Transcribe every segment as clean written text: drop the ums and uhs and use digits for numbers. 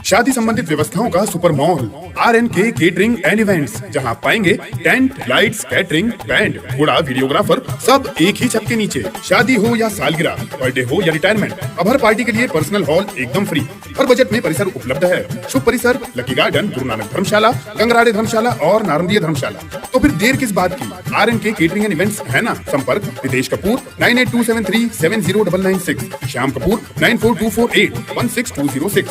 शादी संबंधित व्यवस्थाओं का super mall RNK catering and events, जहां पाएंगे टेंट, लाइट्स, कैटरिंग, बैंड, घोड़ा, वीडियोग्राफर, सब एक ही छत के नीचे। शादी हो या सालगिरह, बर्थडे हो या रिटायरमेंट, अब हर पार्टी के लिए पर्सनल हॉल एकदम फ्री। हर बजट में परिसर उपलब्ध है। शुभ परिसर लकी गार्डन, गुरु नानक धर्मशाला, गंगराड़े धर्मशाला और नारंदिया धर्मशाला। तो फिर देर किस बात की? RNK केटरिंग एंड इवेंट्स है ना। संपर्क रितेश कपूर 9827370996, श्याम कपूर 9424816206।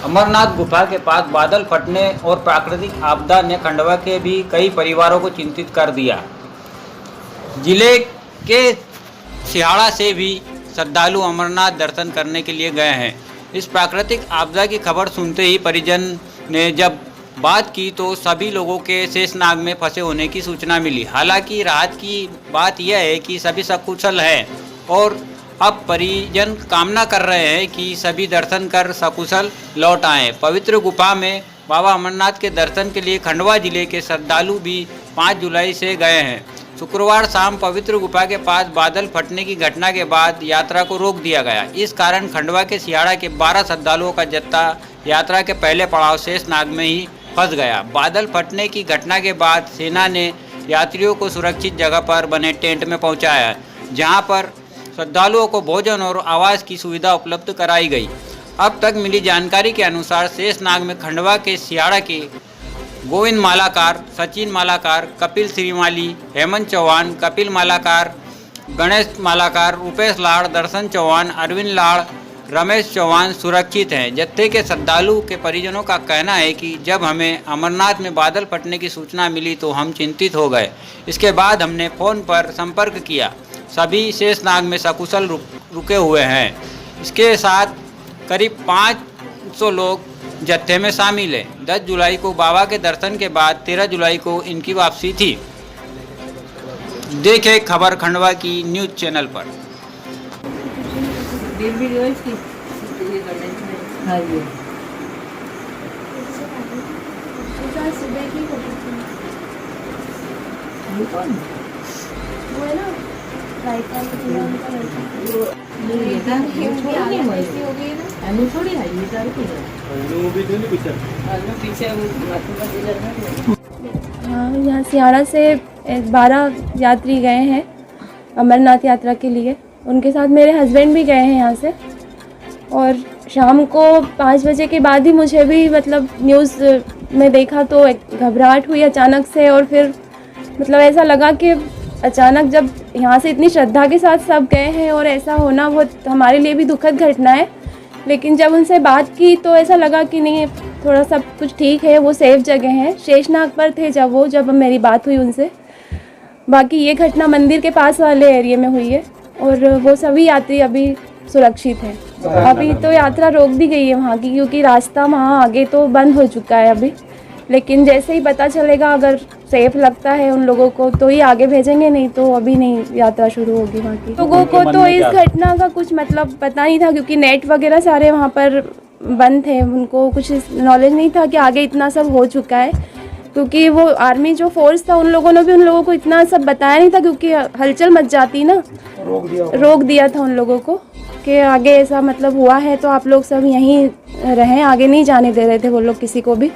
अमरनाथ गुफा के पास बादल फटने और प्राकृतिक आपदा ने खंडवा के भी कई परिवारों को चिंतित कर दिया। जिले के सिहाड़ा से भी श्रद्धालु अमरनाथ दर्शन करने के लिए गए हैं। इस प्राकृतिक आपदा की खबर सुनते ही परिजन ने जब बात की तो सभी लोगों के शेषनाग में फंसे होने की सूचना मिली। हालांकि राहत की बात यह है कि सभी सकुशल हैं और अब परिजन कामना कर रहे हैं कि सभी दर्शन कर सकुशल लौट आएं। पवित्र गुफा में बाबा अमरनाथ के दर्शन के लिए खंडवा जिले के श्रद्धालु भी 5 जुलाई से गए हैं। शुक्रवार शाम पवित्र गुफा के पास बादल फटने की घटना के बाद यात्रा को रोक दिया गया। इस कारण खंडवा के सिहाड़ा के 12 श्रद्धालुओं का जत्था यात्रा के पहले पड़ाव शेषनाग में ही फंस गया। बादल फटने की घटना के बाद सेना ने यात्रियों को सुरक्षित जगह पर बने टेंट में पहुंचाया, जहां पर श्रद्धालुओं को भोजन और आवास की सुविधा उपलब्ध कराई गई। अब तक मिली जानकारी के अनुसार शेषनाग में खंडवा के सिहाड़ा के गोविंद मालाकार, सचिन मालाकार, कपिल श्रीमाली, हेमंत चौहान, कपिल मालाकार, गणेश मालाकार, रूपेश लाड़, दर्शन चौहान, अरविंद लाड़, रमेश चौहान सुरक्षित हैं। जत्थे के श्रद्धालु के परिजनों का कहना है कि जब हमें अमरनाथ में बादल फटने की सूचना मिली तो हम चिंतित हो गए। इसके बाद हमने फ़ोन पर संपर्क किया। सभी शेषनाग में सकुशल रुके हुए हैं। इसके साथ करीब 500 लोग जत्थे में शामिल हैं। 10 जुलाई को बाबा के दर्शन के बाद 13 जुलाई को इनकी वापसी थी। देखें खबर खंडवा की न्यूज़ चैनल पर। हाँ, यहाँ सिहाड़ा से 12 यात्री गए हैं अमरनाथ यात्रा के लिए। उनके साथ मेरे हस्बैंड भी गए हैं यहाँ से। और शाम को 5 बजे के बाद ही मुझे भी मतलब न्यूज़ में देखा तो एक घबराहट हुई अचानक से। और फिर मतलब ऐसा लगा कि अचानक जब यहाँ से इतनी श्रद्धा के साथ सब गए हैं और ऐसा होना वो हमारे लिए भी दुखद घटना है। लेकिन जब उनसे बात की तो ऐसा लगा कि नहीं, थोड़ा सब कुछ ठीक है, वो सेफ जगह है। शेषनाग पर थे जब मेरी बात हुई उनसे। बाकी ये घटना मंदिर के पास वाले एरिया में हुई है और वो सभी यात्री अभी सुरक्षित हैं। अभी तो यात्रा रोक दी गई है वहाँ की, क्योंकि रास्ता वहाँ आगे तो बंद हो चुका है अभी। लेकिन जैसे ही पता चलेगा, अगर सेफ लगता है उन लोगों को तो ही आगे भेजेंगे, नहीं तो अभी नहीं यात्रा शुरू होगी वहाँ की। लोगों को तो इस घटना का कुछ मतलब पता नहीं था, क्योंकि नेट वगैरह सारे वहाँ पर बंद थे। उनको कुछ नॉलेज नहीं था कि आगे इतना सब हो चुका है, क्योंकि वो आर्मी जो फोर्स था उन लोगों ने भी उन लोगों को इतना सब बताया नहीं था, क्योंकि हलचल मच जाती ना, रोक दिया था उन लोगों को कि आगे ऐसा मतलब हुआ है तो आप लोग सब यहीं रहें, आगे नहीं जाने दे रहे थे वो लोग किसी को भी।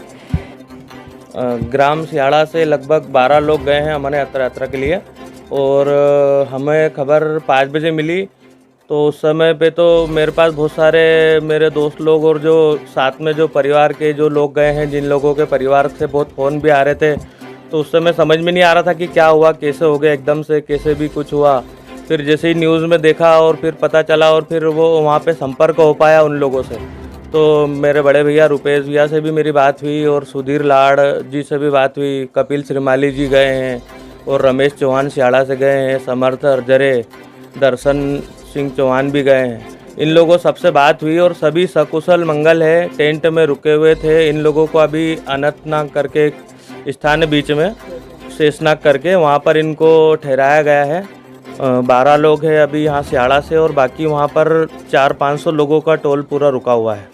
ग्राम सिहाड़ा से लगभग 12 लोग गए हैं अमरनाथ यात्रा के लिए और हमें खबर 5 बजे मिली। तो उस समय पे तो मेरे पास बहुत सारे मेरे दोस्त लोग और जो साथ में जो परिवार के जो लोग गए हैं, जिन लोगों के परिवार से बहुत फ़ोन भी आ रहे थे, तो उस समय समझ में नहीं आ रहा था कि क्या हुआ, कैसे हो गया, एकदम से कैसे भी कुछ हुआ। फिर जैसे ही न्यूज़ में देखा और फिर पता चला और फिर वो वहाँ पे संपर्क हो पाया उन लोगों से। तो मेरे बड़े भैया रुपेश भैया से भी मेरी बात हुई और सुधीर लाड़ जी से भी बात हुई। कपिल श्रीमाली जी गए हैं और रमेश चौहान सिहाड़ा से गए हैं। समर्थ अर्जरे, दर्शन सिंह चौहान भी गए हैं। इन लोगों सबसे बात हुई और सभी सकुशल मंगल है। टेंट में रुके हुए थे। इन लोगों को अभी अनंतनाग करके एक स्थान है बीच में, शेषनाग करके, वहाँ पर इनको ठहराया गया है। 12 लोग हैं अभी यहाँ सिहाड़ा से और बाकी वहाँ पर 400-500 लोगों का टोल पूरा रुका हुआ है।